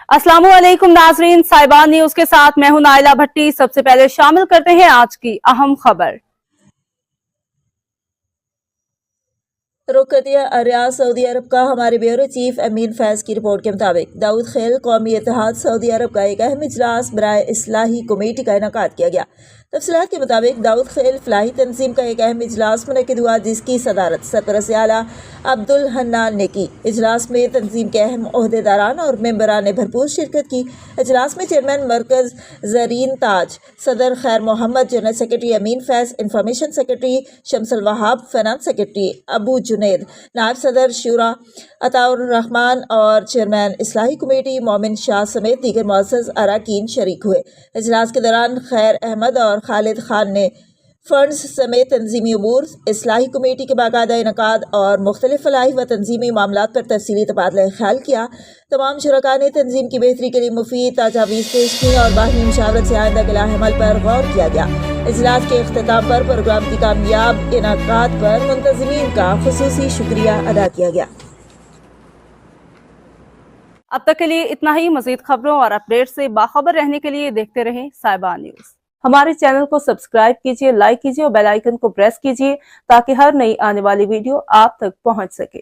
अस्सलामु अलैकुम नाजरीन, साहिबान न्यूज के साथ मैं हूं नाइला भट्टी। सबसे पहले शामिल करते हैं आज की अहम खबर। रुख करते हैं रियाद सऊदी अरब का। हमारे ब्यूरो चीफ अमीन फैज की रिपोर्ट के मुताबिक दाऊद खेल कौमी इत्तेहाद सऊदी अरब का एक अहम इजलास बराए इस्लाही कमेटी का इनेकाद किया गया। तफसीलात के मुताबिक दाऊद खेल फलाही तंजीम का एक अहम इजलास मुनक़िद हुआ, जिसकी सदारत सरपरस्त आला अब्दुल हन्नान ने की। इजलास में तंजीम के अहम ओहदेदारान और मेंबरान ने भरपूर शिरकत की। इजलास में चेयरमैन मरकज़ ज़रीन ताज, सदर Khair Mohammad, general secretary Amin Faiz, information secretary Shamsul Wahab, finance secretary Abu Junaid, नायब सदर शुरा अताउर रहमान और चेयरमैन इस्लाही कमेटी मोमिन शाह समेत दीगर मुअज़्ज़ज़ अरकान शरीक हुए। इजलास के दौरान खैर अहमद और खालिद खान ने फंड्स समेत तंजीमी उमूर, इस्लाही कमेटी के बाकायदा इनकाद और मुख्तलिफ फलाही व तंजीमी मामलात पर तफसीली तबादला ख्याल किया। तमाम शुरका ने तंजीम की बेहतरी के लिए मुफीद तजावीज़ पेश की और बाहमी मुशावरत से आइंदा के लाहेअमल पर गौर किया गया। इजलास के इख्तिताम पर प्रोग्राम की कामयाब इनकाद पर मुंतज़मीन का खुसूसी शुक्रिया अदा किया गया। अब तक के लिए इतना ही। मजीद खबरों और अपडेट से बाखबर रहने के लिए देखते रहें साहिबान न्यूज। हमारे चैनल को सब्सक्राइब कीजिए, लाइक कीजिए और बेल आइकन को प्रेस कीजिए ताकि हर नई आने वाली वीडियो आप तक पहुंच सके।